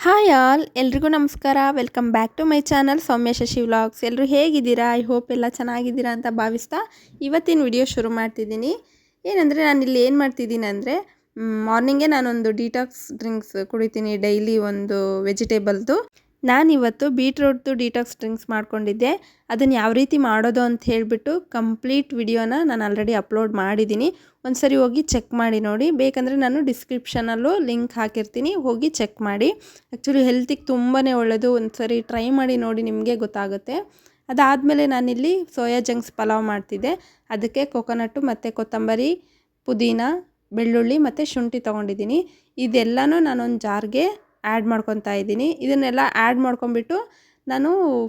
Hi all ಎಲ್ರಿಗೂ ನಮಸ್ಕಾರ. Welcome back to my channel Soumya Shashi vlogs. ಎಲ್ಲರೂ ಹೇಗಿದ್ದೀರಾ? ಐ ಹೋಪ್ ಎಲ್ಲ ಚೆನ್ನಾಗಿದ್ದೀರಾ ಅಂತ ಭಾವಿಸ್ತಾ ಇವತ್ತಿನ ವಿಡಿಯೋ ಶುರು ಮಾಡ್ತಿದ್ದೀನಿ. ಏನಂದರೆ ನಾನಿಲ್ಲಿ ಏನು ಮಾಡ್ತಿದ್ದೀನಿ ಅಂದರೆ ಮಾರ್ನಿಂಗೇ ನಾನೊಂದು ಡಿಟಾಕ್ಸ್ ಡ್ರಿಂಕ್ಸ್ ಕುಡಿತೀನಿ, ಡೈಲಿ ಒಂದು ವೆಜಿಟೇಬಲ್ದು. ನಾನಿವತ್ತು ಬೀಟ್ರೂಟ್ದು ಡಿಟಾಕ್ಸ್ ಡ್ರಿಂಕ್ಸ್ ಮಾಡ್ಕೊಂಡಿದ್ದೆ. ಅದನ್ನು ಯಾವ ರೀತಿ ಮಾಡೋದು ಅಂತ ಹೇಳಿಬಿಟ್ಟು ಕಂಪ್ಲೀಟ್ ವಿಡಿಯೋನ ನಾನು ಆಲ್ರೆಡಿ ಅಪ್ಲೋಡ್ ಮಾಡಿದ್ದೀನಿ. ಒಂದು ಸರಿ ಹೋಗಿ ಚೆಕ್ ಮಾಡಿ ನೋಡಿ. ಬೇಕಂದರೆ ನಾನು ಡಿಸ್ಕ್ರಿಪ್ಷನಲ್ಲೂ ಲಿಂಕ್ ಹಾಕಿರ್ತೀನಿ, ಹೋಗಿ ಚೆಕ್ ಮಾಡಿ. ಆ್ಯಕ್ಚುಲಿ ಹೆಲ್ತಿಗೆ ತುಂಬಾ ಒಳ್ಳೆಯದು. ಒಂದು ಸರಿ ಟ್ರೈ ಮಾಡಿ ನೋಡಿ, ನಿಮಗೆ ಗೊತ್ತಾಗುತ್ತೆ. ಅದಾದಮೇಲೆ ನಾನಿಲ್ಲಿ ಸೋಯಾ ಜಂಕ್ಸ್ ಪಲಾವ್ ಮಾಡ್ತಿದ್ದೆ. ಅದಕ್ಕೆ ಕೊಕೊನಟ್ಟು ಮತ್ತು ಕೊತ್ತಂಬರಿ, ಪುದೀನ, ಬೆಳ್ಳುಳ್ಳಿ ಮತ್ತು ಶುಂಠಿ ತೊಗೊಂಡಿದ್ದೀನಿ. ಇದೆಲ್ಲನೂ ನಾನೊಂದು ಜಾರ್ಗೆ ಆ್ಯಡ್ ಮಾಡ್ಕೊತಾ ಇದ್ದೀನಿ. ಇದನ್ನೆಲ್ಲ ಆ್ಯಡ್ ಮಾಡ್ಕೊಂಬಿಟ್ಟು ನಾನು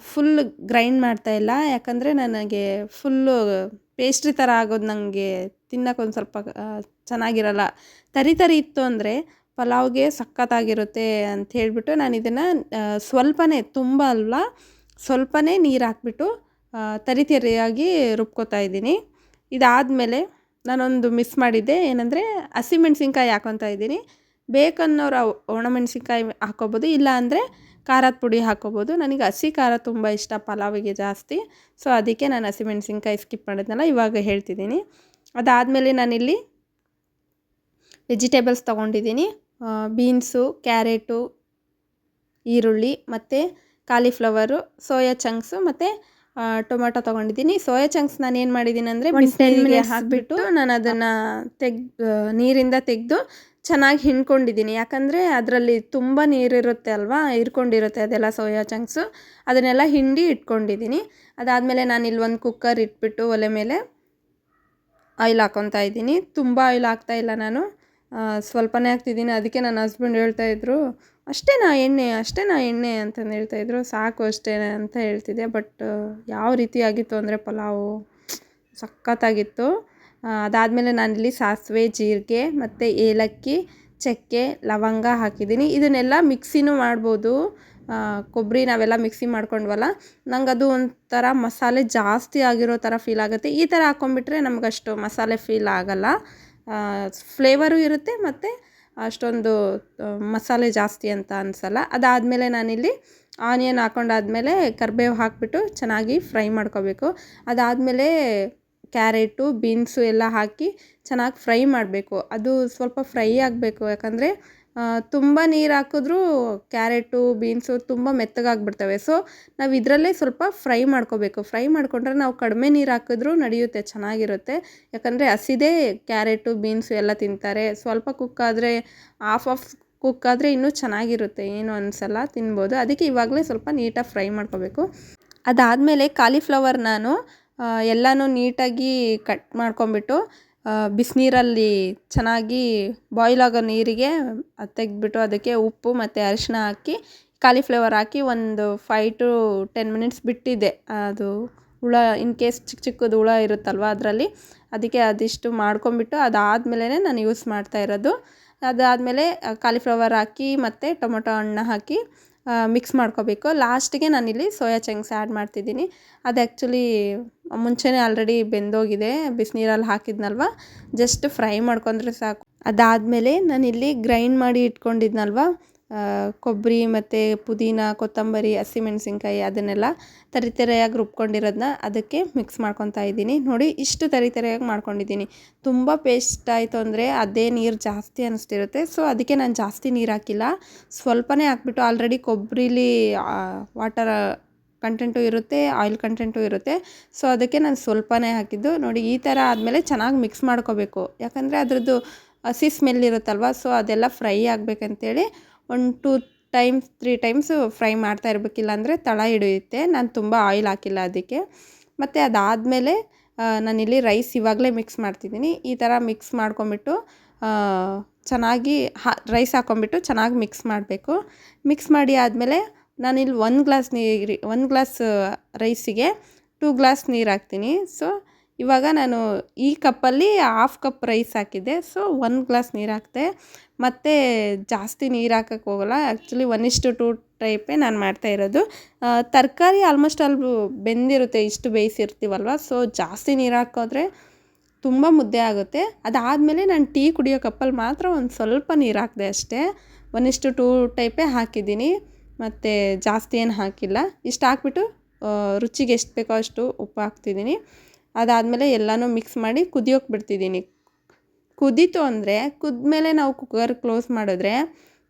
ಫುಲ್ ಗ್ರೈಂಡ್ ಮಾಡ್ತಾಯಿಲ್ಲ, ಯಾಕಂದರೆ ನನಗೆ ಫುಲ್ಲು ಪೇಸ್ಟ್ರಿ ಥರ ಆಗೋದು ನನಗೆ ತಿನ್ನೋಕೆ ಒಂದು ಸ್ವಲ್ಪ ಚೆನ್ನಾಗಿರಲ್ಲ. ತರಿ ತರಿ ಇತ್ತು ಅಂದರೆ ಪಲಾವ್ಗೆ ಸಖತ್ತಾಗಿರುತ್ತೆ ಅಂತ ಹೇಳಿಬಿಟ್ಟು ನಾನು ಇದನ್ನು ಸ್ವಲ್ಪನೇ, ತುಂಬ ಅಲ್ವಾ, ಸ್ವಲ್ಪನೇ ನೀರು ಹಾಕ್ಬಿಟ್ಟು ತರಿ ತರಿಯಾಗಿ ರುಬ್ಕೋತಾ ಇದ್ದೀನಿ. ಇದಾದಮೇಲೆ ನಾನೊಂದು ಮಿಸ್ ಮಾಡಿದ್ದೆ, ಏನಂದರೆ ಹಸಿಮೆಣ್ಸಿನ್ಕಾಯಿ ಹಾಕೊತಾ ಇದ್ದೀನಿ. ಬೇಕನ್ನೋರು ಒಣಮೆಣ್ಸಿನ್ಕಾಯಿ ಹಾಕ್ಕೋಬೋದು, ಇಲ್ಲ ಅಂದರೆ ಖಾರದ ಪುಡಿ ಹಾಕ್ಕೋಬೋದು. ನನಗೆ ಹಸಿ ಖಾರ ತುಂಬ ಇಷ್ಟ ಪಲಾವಿಗೆ ಜಾಸ್ತಿ, ಸೊ ಅದಕ್ಕೆ ನಾನು ಹಸಿಮೆಣ್ಸಿನ್ಕಾಯಿ ಸ್ಕಿಪ್ ಮಾಡಿದ್ನಲ್ಲ, ಇವಾಗ ಹೇಳ್ತಿದ್ದೀನಿ. ಅದಾದಮೇಲೆ ನಾನಿಲ್ಲಿ ವೆಜಿಟೇಬಲ್ಸ್ ತೊಗೊಂಡಿದ್ದೀನಿ. ಬೀನ್ಸು, ಕ್ಯಾರೆಟು, ಈರುಳ್ಳಿ ಮತ್ತು ಕಾಲಿಫ್ಲವರು, ಸೋಯಾ ಚಂಕ್ಸು ಮತ್ತು ಟೊಮೆಟೊ ತೊಗೊಂಡಿದ್ದೀನಿ. ಸೋಯಾ ಚಂಕ್ಸ್ ನಾನು ಏನು ಮಾಡಿದ್ದೀನಿ ಅಂದರೆ ಬಿಸಿನೀರಿಗೆ ಹಾಕಿಬಿಟ್ಟು ನಾನು ಅದನ್ನು ನೀರಿಂದ ತೆಗೆದು ಚೆನ್ನಾಗಿ ಹಿಂಡ್ಕೊಂಡಿದ್ದೀನಿ. ಯಾಕಂದರೆ ಅದರಲ್ಲಿ ತುಂಬ ನೀರಿರುತ್ತೆ ಅಲ್ವಾ, ಇರ್ಕೊಂಡಿರುತ್ತೆ ಅದೆಲ್ಲ ಸೋಯಾ ಚಂಕ್ಸು. ಅದನ್ನೆಲ್ಲ ಹಿಂಡಿ ಇಟ್ಕೊಂಡಿದ್ದೀನಿ. ಅದಾದಮೇಲೆ ನಾನಿಲ್ಲಿ ಒಂದು ಕುಕ್ಕರ್ ಇಟ್ಬಿಟ್ಟು ಒಲೆ ಮೇಲೆ ಆಯಿಲ್ ಹಾಕ್ಕೊತಾ ಇದ್ದೀನಿ. ತುಂಬ ಆಯಿಲ್ ಹಾಕ್ತಾಯಿಲ್ಲ ನಾನು, ಸ್ವಲ್ಪನೇ ಹಾಕ್ತಿದ್ದೀನಿ. ಅದಕ್ಕೆ ನನ್ನ ಹಸ್ಬೆಂಡ್ ಹೇಳ್ತಾಯಿದ್ರು, ಅಷ್ಟೇನಾ ಎಣ್ಣೆ ಅಂತಂದು ಹೇಳ್ತಾಯಿದ್ರು. ಸಾಕು ಅಷ್ಟೇ ಅಂತ ಹೇಳ್ತಿದ್ದೆ. ಬಟ್ ಯಾವ ರೀತಿ ಆಗಿತ್ತು ಅಂದರೆ ಪಲಾವು ಸಖತ್ತಾಗಿತ್ತು. ಅದಾದಮೇಲೆ ನಾನಿಲ್ಲಿ ಸಾಸಿವೆ, ಜೀರಿಗೆ ಮತ್ತು ಏಲಕ್ಕಿ, ಚಕ್ಕೆ, ಲವಂಗ ಹಾಕಿದ್ದೀನಿ. ಇದನ್ನೆಲ್ಲ ಮಿಕ್ಸಿನೂ ಮಾಡ್ಬೋದು. ಕೊಬ್ಬರಿ ನಾವೆಲ್ಲ ಮಿಕ್ಸಿ ಮಾಡ್ಕೊಂಡ್ವಲ್ಲ, ನಂಗೆ ಅದು ಒಂಥರ ಮಸಾಲೆ ಜಾಸ್ತಿ ಆಗಿರೋ ಥರ ಫೀಲ್ ಆಗುತ್ತೆ. ಈ ಥರ ಹಾಕ್ಕೊಂಬಿಟ್ರೆ ನಮಗಷ್ಟು ಮಸಾಲೆ ಫೀಲ್ ಆಗೋಲ್ಲ, ಫ್ಲೇವರು ಇರುತ್ತೆ ಮತ್ತು ಅಷ್ಟೊಂದು ಮಸಾಲೆ ಜಾಸ್ತಿ ಅಂತ ಅನಿಸಲ್ಲ. ಅದಾದಮೇಲೆ ನಾನಿಲ್ಲಿ ಆನಿಯನ್ ಹಾಕ್ಕೊಂಡಾದ್ಮೇಲೆ ಕರಿಬೇವು ಹಾಕಿಬಿಟ್ಟು ಚೆನ್ನಾಗಿ ಫ್ರೈ ಮಾಡ್ಕೋಬೇಕು. ಅದಾದಮೇಲೆ ಕ್ಯಾರೆಟು, ಬೀನ್ಸು ಎಲ್ಲ ಹಾಕಿ ಚೆನ್ನಾಗಿ ಫ್ರೈ ಮಾಡಬೇಕು. ಅದು ಸ್ವಲ್ಪ ಫ್ರೈ ಆಗಬೇಕು, ಯಾಕಂದರೆ ತುಂಬ ನೀರು ಹಾಕಿದ್ರೂ ಕ್ಯಾರೆಟು, ಬೀನ್ಸು ತುಂಬ ಮೆತ್ತಗಾಗ್ಬಿಡ್ತವೆ. ಸೊ ನಾವು ಇದರಲ್ಲೇ ಸ್ವಲ್ಪ ಫ್ರೈ ಮಾಡ್ಕೋಬೇಕು. ಫ್ರೈ ಮಾಡಿಕೊಂಡ್ರೆ ನಾವು ಕಡಿಮೆ ನೀರು ಹಾಕಿದ್ರೂ ನಡೆಯುತ್ತೆ, ಚೆನ್ನಾಗಿರುತ್ತೆ. ಯಾಕಂದರೆ ಹಸಿದೇ ಕ್ಯಾರೆಟು, ಬೀನ್ಸು ಎಲ್ಲ ತಿಂತಾರೆ. ಸ್ವಲ್ಪ ಕುಕ್ಕಾದರೆ, ಆಫ್ ಕುಕ್ಕಾದರೆ ಇನ್ನೂ ಚೆನ್ನಾಗಿರುತ್ತೆ, ಏನು ಅನಿಸಲ್ಲ, ತಿನ್ಬೋದು. ಅದಕ್ಕೆ ಇವಾಗಲೇ ಸ್ವಲ್ಪ ನೀಟಾಗಿ ಫ್ರೈ ಮಾಡ್ಕೋಬೇಕು. ಅದಾದಮೇಲೆ ಕಾಲಿಫ್ಲವರ್ ನಾನು ಎಲ್ಲನೂ ನೀಟಾಗಿ ಕಟ್ ಮಾಡ್ಕೊಂಬಿಟ್ಟು ಬಿಸಿನೀರಲ್ಲಿ ಚೆನ್ನಾಗಿ ಬಾಯ್ಲ್ ಆಗೋ ನೀರಿಗೆ ತೆಗೆದ್ಬಿಟ್ಟು ಅದಕ್ಕೆ ಉಪ್ಪು ಮತ್ತು ಅರಿಶಿನ ಹಾಕಿ ಕಾಲಿಫ್ಲವರ್ ಹಾಕಿ ಒಂದು 5 to 10 ಮಿನಿಟ್ಸ್ ಬಿಟ್ಟಿದ್ದೆ. ಅದು ಹುಳ, ಇನ್ ಕೇಸ್ ಚಿಕ್ಕದು ಹುಳ ಇರುತ್ತಲ್ವ ಅದರಲ್ಲಿ, ಅದಕ್ಕೆ ಅದಿಷ್ಟು ಮಾಡ್ಕೊಂಬಿಟ್ಟು ಅದಾದಮೇಲೆ ನಾನು ಯೂಸ್ ಮಾಡ್ತಾ ಇರೋದು. ಅದಾದಮೇಲೆ ಕಾಲಿಫ್ಲವರ್ ಹಾಕಿ ಮತ್ತು ಟೊಮೊಟೊ ಹಣ್ಣು ಹಾಕಿ ಮಿಕ್ಸ್ ಮಾಡ್ಕೋಬೇಕು. ಲಾಸ್ಟಿಗೆ ನಾನಿಲ್ಲಿ ಸೋಯಾ ಚಂಕ್ಸ್ ಆ್ಯಡ್ ಮಾಡ್ತಿದ್ದೀನಿ. ಅದು ಆ್ಯಕ್ಚುಲಿ ಮುಂಚೆನೇ ಆಲ್ರೆಡಿ ಬೆಂದೋಗಿದೆ, ಬಿಸಿನೀರಲ್ಲಿ ಹಾಕಿದ್ನಲ್ವ, ಜಸ್ಟ್ ಫ್ರೈ ಮಾಡ್ಕೊಂಡ್ರೆ ಸಾಕು. ಅದಾದಮೇಲೆ ನಾನಿಲ್ಲಿ ಗ್ರೈಂಡ್ ಮಾಡಿ ಇಟ್ಕೊಂಡಿದ್ನಲ್ವ ಕೊಬ್ಬರಿ ಮತ್ತು ಪುದೀನ, ಕೊತ್ತಂಬರಿ, ಹಸಿಮೆಣ್ಸಿನ್ಕಾಯಿ, ಅದನ್ನೆಲ್ಲ ತರಿಯಾಗಿ ರುಬ್ಕೊಂಡಿರೋದನ್ನ ಅದಕ್ಕೆ ಮಿಕ್ಸ್ ಮಾಡ್ಕೊತಾ ಇದ್ದೀನಿ. ನೋಡಿ, ಇಷ್ಟು ತರಿಯಾಗಿ ಮಾಡ್ಕೊಂಡಿದ್ದೀನಿ. ತುಂಬ ಪೇಸ್ಟ್ ಆಯಿತು ಅಂದರೆ ಅದೇ ನೀರು ಜಾಸ್ತಿ ಅನ್ನಿಸ್ತಿರುತ್ತೆ. ಸೊ ಅದಕ್ಕೆ ನಾನು ಜಾಸ್ತಿ ನೀರು ಹಾಕಿಲ್ಲ, ಸ್ವಲ್ಪನೇ ಹಾಕ್ಬಿಟ್ಟು, ಆಲ್ರೆಡಿ ಕೊಬ್ಬರಿಲಿ ವಾಟರ್ ಕಂಟೆಂಟು ಇರುತ್ತೆ, ಆಯಿಲ್ ಕಂಟೆಂಟು ಇರುತ್ತೆ. ಸೊ ಅದಕ್ಕೆ ನಾನು ಸ್ವಲ್ಪನೇ ಹಾಕಿದ್ದು. ನೋಡಿ, ಈ ಥರ ಆದಮೇಲೆ ಚೆನ್ನಾಗಿ ಮಿಕ್ಸ್ ಮಾಡ್ಕೋಬೇಕು. ಯಾಕಂದರೆ ಅದರದ್ದು ಹಸಿ ಸ್ಮೆಲ್ ಇರುತ್ತಲ್ವ, ಸೊ ಅದೆಲ್ಲ ಫ್ರೈ ಆಗಬೇಕಂತೇಳಿ 1 2 times 3 times ಫ್ರೈ ಮಾಡ್ತಾ ಇರಬೇಕಿಲ್ಲ ಅಂದರೆ ತಳ ಹಿಡಿಯುತ್ತೆ. ನಾನು ತುಂಬ ಆಯಿಲ್ ಹಾಕಿಲ್ಲ ಅದಕ್ಕೆ. ಮತ್ತು ಅದಾದಮೇಲೆ ನಾನಿಲ್ಲಿ ರೈಸ್ ಇವಾಗಲೇ ಮಿಕ್ಸ್ ಮಾಡ್ತಿದ್ದೀನಿ. ಈ ಥರ ಮಿಕ್ಸ್ ಮಾಡ್ಕೊಂಬಿಟ್ಟು ಚೆನ್ನಾಗಿ ರೈಸ್ ಹಾಕ್ಕೊಂಬಿಟ್ಟು ಚೆನ್ನಾಗಿ ಮಿಕ್ಸ್ ಮಾಡಬೇಕು. ಮಿಕ್ಸ್ ಮಾಡಿ ಆದಮೇಲೆ ನಾನಿಲ್ಲಿ 1 ಗ್ಲಾಸ್ ರೈಸಿಗೆ 2 ಗ್ಲಾಸ್ ನೀರು ಹಾಕ್ತೀನಿ. ಸೊ ಇವಾಗ ನಾನು ಈ ಕಪ್ಪಲ್ಲಿ 1/2 ಕಪ್ ರೈಸ್ ಹಾಕಿದ್ದೆ, ಸೊ 1 ಗ್ಲಾಸ್ ನೀರು ಹಾಕಿದೆ. ಮತ್ತು ಜಾಸ್ತಿ ನೀರು ಹಾಕೋಕ್ಕೆ ಹೋಗಲ್ಲ. ಆ್ಯಕ್ಚುಲಿ 1:2 ಟೈಪೇ ನಾನು ಮಾಡ್ತಾಯಿರೋದು. ತರಕಾರಿ ಆಲ್ಮೋಸ್ಟ್ ಅಲ್ಲಿ ಬೆಂದಿರುತ್ತೆ, ಇಷ್ಟು ಬೇಯಿಸಿರ್ತೀವಲ್ವ, ಸೊ ಜಾಸ್ತಿ ನೀರು ಹಾಕಿದ್ರೆ ತುಂಬ ಮುದ್ದೆ ಆಗುತ್ತೆ. ಅದಾದಮೇಲೆ ನಾನು ಟೀ ಕುಡಿಯೋ ಕಪ್ಪಲ್ಲಿ ಮಾತ್ರ ಒಂದು ಸ್ವಲ್ಪ ನೀರು ಹಾಕಿದೆ ಅಷ್ಟೇ. 1:2 ಟೈಪೇ ಹಾಕಿದ್ದೀನಿ, ಮತ್ತು ಜಾಸ್ತಿ ಏನು ಹಾಕಿಲ್ಲ. ಇಷ್ಟು ಹಾಕ್ಬಿಟ್ಟು ರುಚಿಗೆ ಎಷ್ಟು ಬೇಕೋ ಅಷ್ಟು ಉಪ್ಪು ಹಾಕ್ತಿದ್ದೀನಿ. ಅದಾದಮೇಲೆ ಎಲ್ಲನೂ ಮಿಕ್ಸ್ ಮಾಡಿ ಕುದಿಯೋಕೆ ಬಿಡ್ತಿದ್ದೀನಿ. ಕುದೀತು ಅಂದರೆ ಕುದ್ಮೇಲೆ ನಾವು ಕುಕ್ಕರ್ ಕ್ಲೋಸ್ ಮಾಡಿದ್ರೆ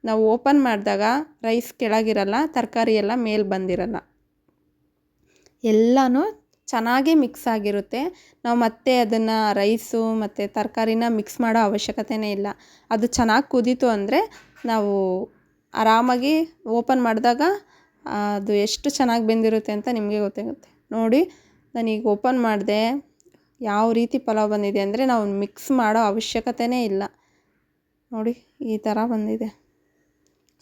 ನಾವು ಓಪನ್ ಮಾಡಿದಾಗ ರೈಸ್ ಕೆಳಗಿರಲ್ಲ, ತರಕಾರಿ ಎಲ್ಲ ಮೇಲೆ ಬಂದಿರಲ್ಲ, ಎಲ್ಲನೂ ಚೆನ್ನಾಗಿ ಮಿಕ್ಸ್ ಆಗಿರುತ್ತೆ. ನಾವು ಮತ್ತೆ ಅದನ್ನು ರೈಸು ಮತ್ತು ತರಕಾರಿನ ಮಿಕ್ಸ್ ಮಾಡೋ ಅವಶ್ಯಕತೆಯೇ ಇಲ್ಲ. ಅದು ಚೆನ್ನಾಗಿ ಕುದೀತು ಅಂದರೆ ನಾವು ಆರಾಮಾಗಿ ಓಪನ್ ಮಾಡಿದಾಗ ಅದು ಎಷ್ಟು ಚೆನ್ನಾಗಿ ಬೆಂದಿರುತ್ತೆ ಅಂತ ನಿಮಗೆ ಗೊತ್ತಾಗುತ್ತೆ. ನೋಡಿ ನಾನೀಗ ಓಪನ್ ಮಾಡಿದೆ, ಯಾವ ರೀತಿ ಪಲಾವ್ ಬಂದಿದೆ ಅಂದರೆ ನಾವು ಮಿಕ್ಸ್ ಮಾಡೋ ಅವಶ್ಯಕತೆಯೇ ಇಲ್ಲ. ನೋಡಿ ಈ ಥರ ಬಂದಿದೆ,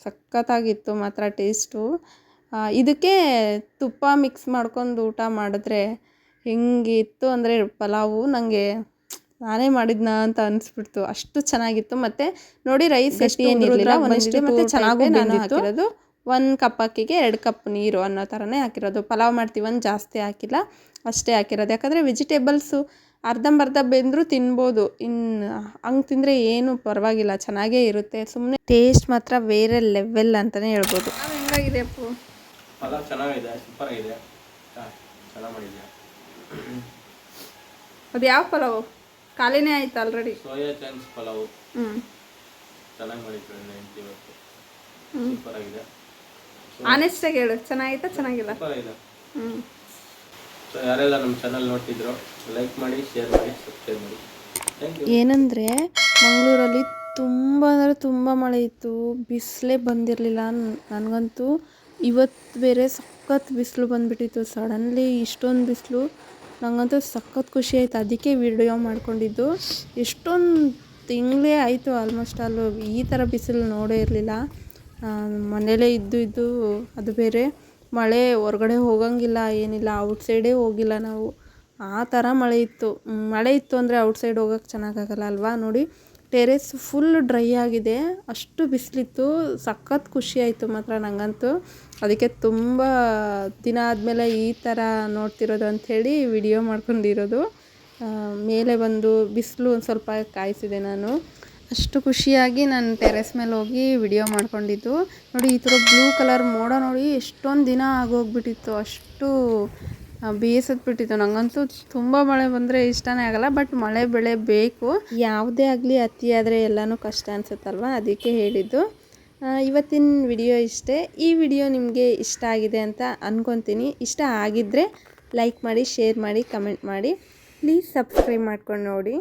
ಸಖತ್ತಾಗಿತ್ತು ಮಾತ್ರ ಟೇಸ್ಟು. ಇದಕ್ಕೆ ತುಪ್ಪ ಮಿಕ್ಸ್ ಮಾಡ್ಕೊಂಡು ಊಟ ಮಾಡಿದ್ರೆ ಹೆಂಗಿತ್ತು ಅಂದರೆ ಪಲಾವು ನನಗೆ ನಾನೇ ಮಾಡಿದ್ನಾ ಅಂತ ಅನಿಸ್ಬಿಡ್ತು, ಅಷ್ಟು ಚೆನ್ನಾಗಿತ್ತು. ಮತ್ತು ನೋಡಿ ರೈಸ್ ಎಷ್ಟು ಏನಿರಲಿಲ್ಲ, ಮತ್ತು ಚೆನ್ನಾಗೂ ನಾನು ಹಾಕಿರೋದು 1 ಕಪ್ ಅಕ್ಕಿಗೆ 2 ಕಪ್ ನೀರು ಅನ್ನೋ ಥರನೇ ಹಾಕಿರೋದು. ಪಲಾವ್ ಮಾಡ್ತೀವನ್ ಜಾಸ್ತಿ ಹಾಕಿಲ್ಲ, ಅಷ್ಟೇ ಹಾಕಿರೋದು. ಯಾಕಂದರೆ ವೆಜಿಟೇಬಲ್ಸು ಅರ್ಧಂಬರ್ಧ ಬೆಂದರೂ ತಿನ್ಬೋದು, ಇನ್ನು ಹಂಗೆ ತಿಂದರೆ ಏನು ಪರವಾಗಿಲ್ಲ, ಚೆನ್ನಾಗೇ ಇರುತ್ತೆ. ಸುಮ್ಮನೆ ಟೇಸ್ಟ್ ಮಾತ್ರ ಬೇರೆ ಲೆವೆಲ್ ಅಂತಲೇ ಹೇಳ್ಬೋದು. ಹೆಂಗಾಗಿದೆ ಅಪ್ಪು? ಪಲಾವ್ ಚೆನ್ನಾಗಿದೆ, ಸೂಪರ್ ಆಗಿದೆ, ಚೆನ್ನಾಗಿ ಮಾಡಿದ್ದೆ. ಅದು ಯಾವ ಪಲಾವು? ಖಾಲಿನೇ ಆಯ್ತು ಆಲ್ರೆಡಿ. ಸೋಯಾ ಚಂಕ್ಸ್ ಪಲಾವು ಚೆನ್ನಾಗಿ ಮಾಡಿದ್ರು ಇವತ್ತು, ಸೂಪರ್ ಆಗಿದೆ. ಆನೆಸ್ಟಾಗಿ ಹೇಳು, ಚೆನ್ನಾಗಿತ್ತಾ ಚೆನ್ನಾಗಿಲ್ಲ? ಸೂಪರ್ ಆಗಿದೆ. ಸೊ ಯಾರೆಲ್ಲ ನಮ್ಮ ಚಾನಲ್ ನೋಡ್ತಿದ್ರು ಲೈಕ್ ಮಾಡಿ, ಶೇರ್ ಮಾಡಿ, ಸಬ್ಸ್ಕ್ರೈಬ್ ಮಾಡಿ. Thank you. ಏನಂದರೆ ಮಂಗಳೂರಲ್ಲಿ ತುಂಬ ಅಂದರೆ ತುಂಬ ಮಳೆ ಇತ್ತು, ಬಿಸಿಲೇ ಬಂದಿರಲಿಲ್ಲ. ನನಗಂತೂ ಇವತ್ತು ಬೇರೆ ಸಖತ್ ಬಿಸಿಲು ಬಂದುಬಿಟ್ಟಿತ್ತು. ಸಡನ್ಲಿ ಇಷ್ಟೊಂದು ಬಿಸಿಲು, ನನಗಂತೂ ಸಖತ್ ಖುಷಿ ಆಯಿತು. ಅದಕ್ಕೆ ವಿಡಿಯೋ ಮಾಡ್ಕೊಂಡಿದ್ದು. ಎಷ್ಟೊಂದು ತಿಂಗಳೇ ಆಯಿತು ಆಲ್ಮೋಸ್ಟ್ ಅಲ್ಲೂ ಈ ಥರ ಬಿಸಿಲು ನೋಡೇ ಇರಲಿಲ್ಲ. ಮನೇಲೇ ಇದ್ದು ಅದು ಬೇರೆ ಮಳೆ, ಹೊರಗಡೆ ಹೋಗಂಗಿಲ್ಲ ಏನಿಲ್ಲ, ಔಟ್ಸೈಡೇ ಹೋಗಿಲ್ಲ ನಾವು, ಆ ಥರ ಮಳೆ ಇತ್ತು ಅಂದರೆ ಔಟ್ಸೈಡ್ ಹೋಗೋಕ್ಕೆ ಚೆನ್ನಾಗಾಗಲ್ಲ ಅಲ್ವಾ. ನೋಡಿ ಟೆರೆಸ್ ಫುಲ್ ಡ್ರೈ ಆಗಿದೆ, ಅಷ್ಟು ಬಿಸಿಲಿತ್ತು. ಸಖತ್ ಖುಷಿ ಆಯಿತು ಮಾತ್ರ ನನಗಂತೂ. ಅದಕ್ಕೆ ತುಂಬ ದಿನ ಆದಮೇಲೆ ಈ ಥರ ನೋಡ್ತಿರೋದು ಅಂಥೇಳಿ ವಿಡಿಯೋ ಮಾಡ್ಕೊಂಡಿರೋದು. ಮೇಲೆ ಬಂದು ಬಿಸಿಲು ಒಂದು ಸ್ವಲ್ಪ ಕಾಯಿಸಿದೆ ನಾನು, ಅಷ್ಟು ಖುಷಿಯಾಗಿ ನಾನು ಟೆರೆಸ್ ಮೇಲೆ ಹೋಗಿ ವಿಡಿಯೋ ಮಾಡ್ಕೊಂಡಿದ್ದು. ನೋಡಿ ಈ ಥರ ಬ್ಲೂ ಕಲರ್ ಮೋಡ ನೋಡಿ ಎಷ್ಟೊಂದು ದಿನ ಆಗೋಗ್ಬಿಟ್ಟಿತ್ತು, ಅಷ್ಟು ಬೇಸತ್ಬಿಟ್ಟಿತ್ತು. ನನಗಂತೂ ತುಂಬ ಮಳೆ ಬಂದರೆ ಇಷ್ಟನೇ ಆಗಲ್ಲ, ಬಟ್ ಮಳೆ ಬೆಳೆ ಬೇಕು. ಯಾವುದೇ ಆಗಲಿ ಅತಿ ಆದರೆ ಎಲ್ಲನೂ ಕಷ್ಟ ಅನಿಸುತ್ತಲ್ವ, ಅದಕ್ಕೆ ಹೇಳಿದ್ದು. ಇವತ್ತಿನ ವಿಡಿಯೋ ಇಷ್ಟೇ. ಈ ವಿಡಿಯೋ ನಿಮಗೆ ಇಷ್ಟ ಆಗಿದೆ ಅಂತ ಅಂದ್ಕೊತೀನಿ. ಇಷ್ಟ ಆಗಿದ್ದರೆ ಲೈಕ್ ಮಾಡಿ, ಶೇರ್ ಮಾಡಿ, ಕಮೆಂಟ್ ಮಾಡಿ. ಪ್ಲೀಸ್ ಸಬ್ಸ್ಕ್ರೈಬ್ ಮಾಡ್ಕೊಂಡು ನೋಡಿ.